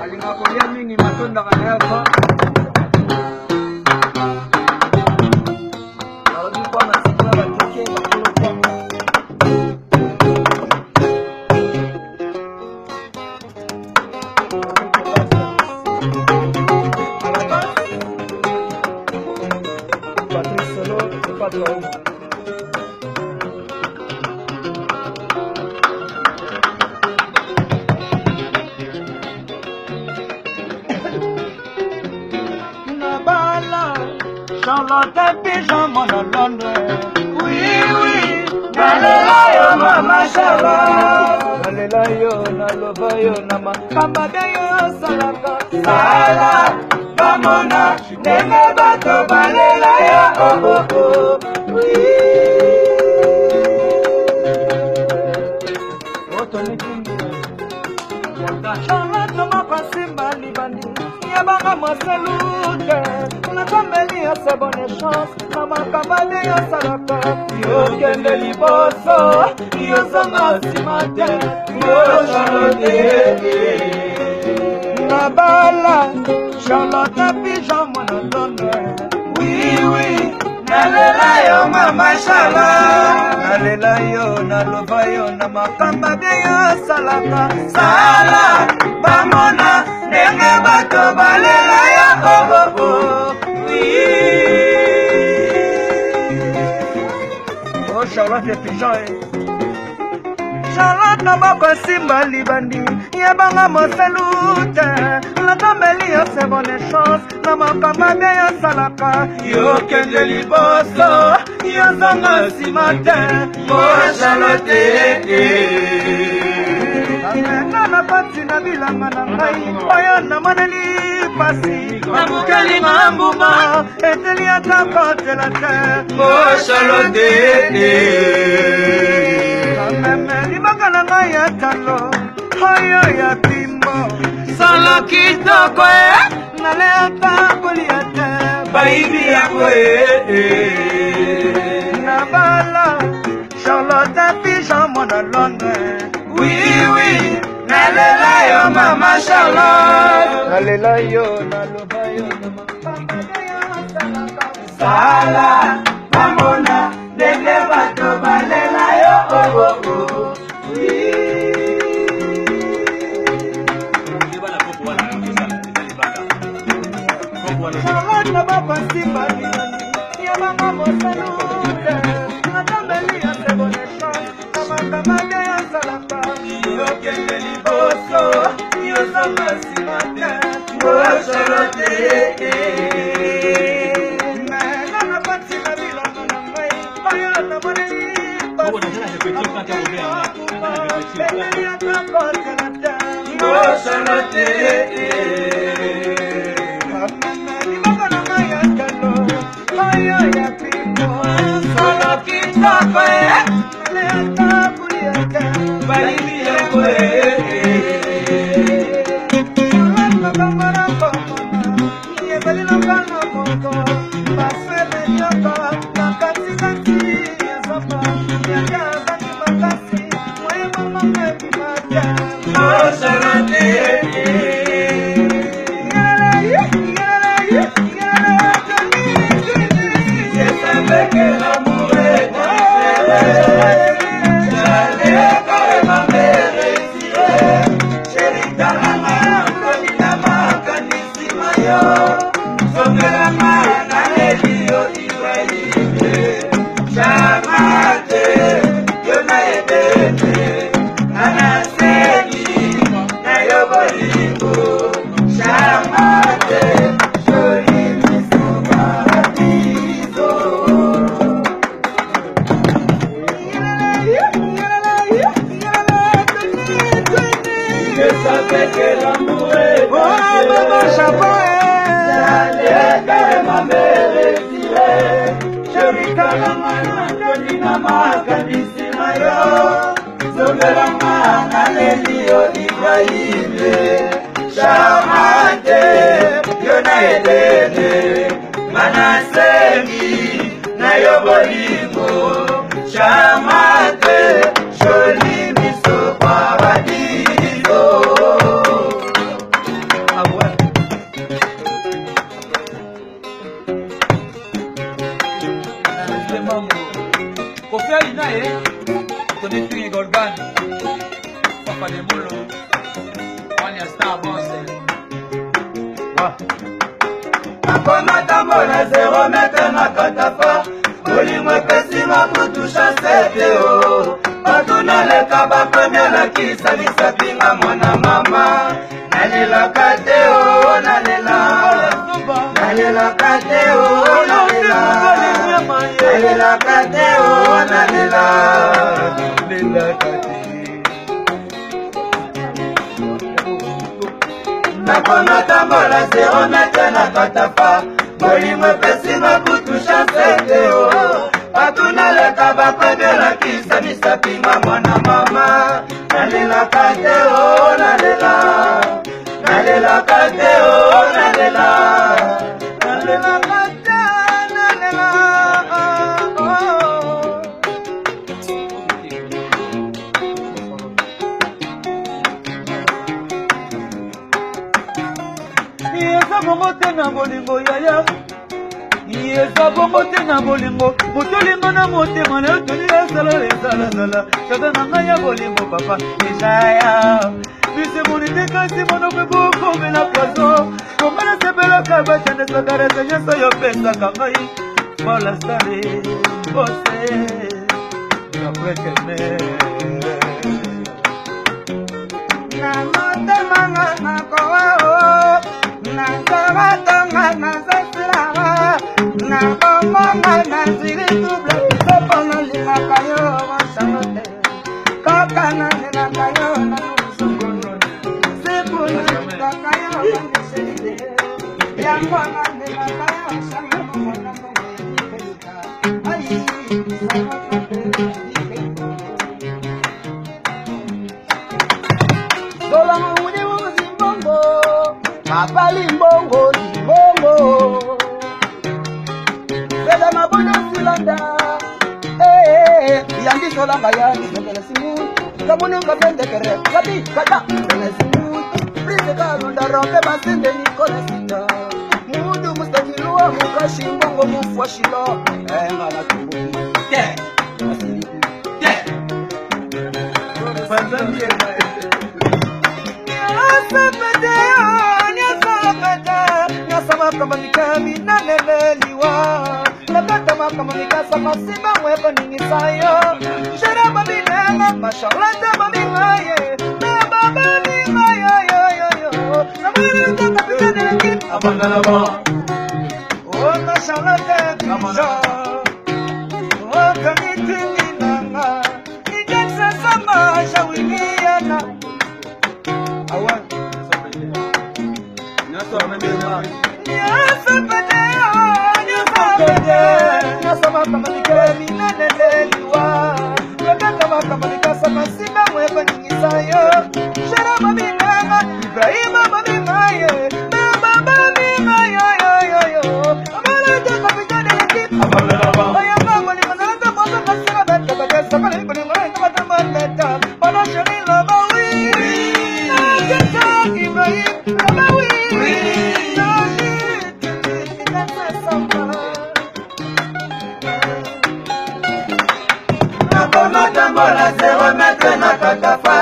Alinga kolia mingi matunda kaneva. Arudi kwa masikila batike bakulu kwa. Patrick Solo, patron. Charlotte Pigeon, mon Londres. Oui, oui, nalela yo mama Charlotte. Nalela yo, naloba yo, nama Kambade yo salaka. Sala, bamona, ndenge bato balela yo, oh oh oh. Oui. Charlotte nama pasimba libandi. Yabanga moselute. Nakameli ya sa bonne chance. Mama kambade yo salaka. Yo kende liboso. Yo zonga simate. Yo Charlotte. Nabala. Charlotte Pigeon mwana Londres. Oui, oui. Nalela yo mama Charlotte. nalela yo, naloba yo, nama Kambade yo salaka. Sala. Bamona. Ndenge bato balela yo. Oh oh oh. Oh Charlotte Pigeon. Charlotte naboko simba libandi. Yabanga moselute. Natambeli yo se bonne chance. Namakamba de yo salaka. Yo kende liboso. Yo zonga simate. Oh Charlotte. Amenga na pati na bilanga na ngai. Oyo na maneli pasi. Namukeli mambuma. Eteli atakotela te. Oh Charlotte. Meme libaka na ngai ya talo. Oyo ya pimbo. Solo kitoko nale atakolia te. Baby yako Nabala. Charlotte Pigeon mwana Londres. Oui, oui, nalela yo mama Charlotte. Nalela yo, naloba yo, nama Sala, bamona, ndenge bato balela yo, oh oh oh. Oui. Charlotte na baba simba libani, yabanga mosalute. Natambeli ya se bonne chance, kamakamade ya salaka. Yo kende liboso, yo zonga simate. Oh Charlotte. Mena na pati na bilongo na ngai, oyo na moneli pasi. Eteli atakotela te. Oh Charlotte. Solo kitoko leata kuliaka baby yako Charlotte bambara bomona yebali na bana moko basele yoko na kati kati yazapa yaka bani makasi moye mama mebi mata oh Charlotte. Que l'amour est j'allais carrément me retirer. Chérie, t'as la main, Colina Macanisima yo. Sobre la main, Alelio Ibrahime. Chamate, yo na edene. Anasegi, na yo bolingo. Chamate, joli misuma. Que l'amour est oh maman chapeau j'allais carrément me retirer chérie kalamana Colina Macanisima yo Zoberama Alelio Ibrahime Chamate yo na edene Manasemi na yo bolingo chamate joli miso paradiso. Ah ouais. Kofia inaye Tony Twing Golban Papa de Molo Wanya Star Boss. Akoma tambola 0 metre na katafa bolingo epesi mabutu chaseteo batuna leka bakomi lakisa lisapinga mwana mama nalelaka teo nalelaka teo nalelaka teo nalelaka nakoma tambola 0 metre na katafa bolingo epesi mabutu chaseteo batuna leka bakomi lakisa lisapinga mwana mama nalelaka teo nalelaka teo nalelaka Yeza bongo te na bolingo yaya Yeza bongo te na bolingo Motolingo na motema na yotoli ezala Chaka na ngai ya bolingo papa Ishaya Bise monite kasi monokwe bukome na poison Komana sepelaka batende sakarese nyesa yo pesaka ngai Mola stare Bose Kaprekene na motema nga nakowa Nazaratanga nazasiraga Nabomonga nazili double Sopo nalingaka yo wasangote Koka nalingaka yo nanusukono Sipu nalingaka yo wanisiride Yango nalingaka yo wasangote Mwana mungu yikeka Ayi, sangote yikeka Zola mwenye uzimbongo Papa limbongo, limbongo Beda mabuna silanda Yandi solanga ya Nipendele simu Kabunu kapende kere Kabi kata Pene simu Prise kalunda rompe Masende nikole sita Mudu mustajilua Mukashi mbongo mufwa shilo Ngala tumbu Te Panzambie Nyasama kama nikami na leleliwa Napata makama mikasa masiba mweba ningisayo Sharaba minenga mashalata mamingaye Naba mamingaye Namana naka pitane lakit Abangala ba O mashalata kisha O kamitingi nanga Ijaksa sama shawiniana Awan Nyasama kama nikemi na leleliwa Nyakatama kama nikasa masiba mweba ningisayo Sharama minanga Ibrahima mamingaye Baba mamingaye Amala jaka pitane lekip Ayanga mwani manalata mwaka kasira bete Bakesa kali kuni mwani kamata maneta Pana shari labawi Najata Ibrahim labawi Nakomatambola 0 metre na katafa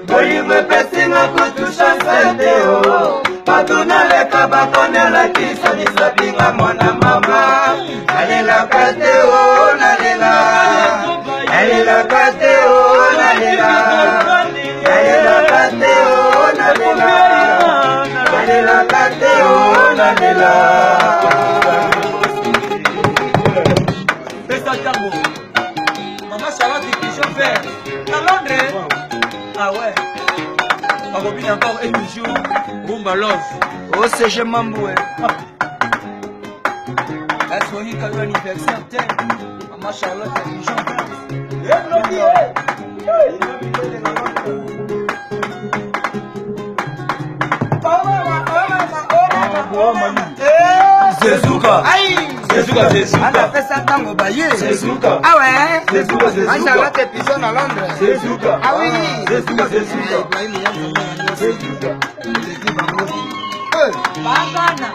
bolingo epesinga kutusha seteo batuna leka bakonela kisa lisapinga mwana mama nalelaka teo nalelaka teo nalelaka teo nalelaka teo Pesa tango Maman Charlotte qui chauffeur à Londres. Ah ouais. On revient encore et toujours Rumba Love. Oh c'est je m'emboué. Est-ce qu'on y a eu anniversaire? Maman Charlotte qui chauffeur. Zezuka. Anda pesa tango baye. Ah ouais. Anda la épisode à Londres. Ah oui. Bagana.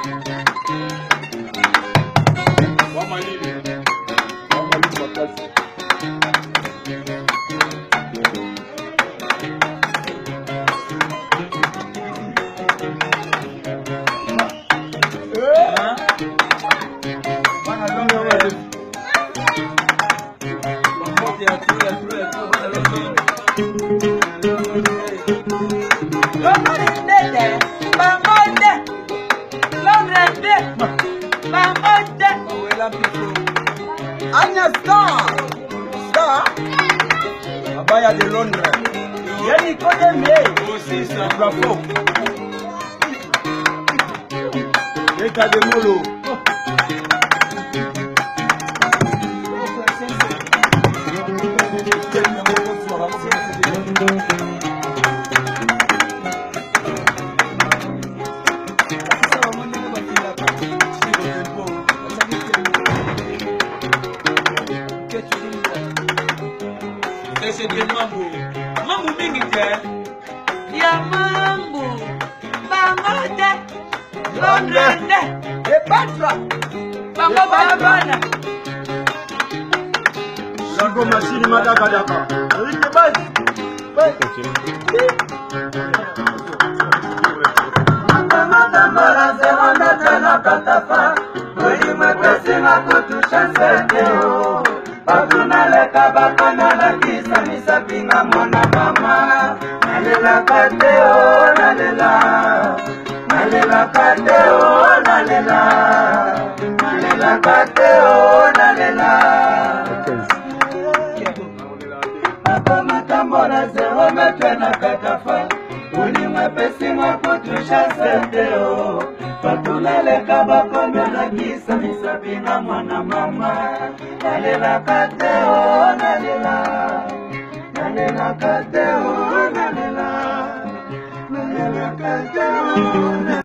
Abaya de Londres. Yeni kode me. Aussi ça bravo. État de Molo. C'est bien mambo. Mambo mingi te. Ya mambo. Mambo te. Londres. E patra. Mambo bana. Sango machine madaka daka. Rite basi. Mata mara zero na katafa. Wali mapesi na kutusha seteo. Bakuna leka bakana la kisa misapinga mwana mama. Nalela kateo nalela. Nalela kateo nalela. Nalela kateo nalela. Papa matambora zero metwe na katafa. Uni mwepesi mwakutusha seteo. Bakuna leka bakona la kisa misapinga mwana mama. Nalela kateo nalela. Nalela kateo nalela. Nalela kateo.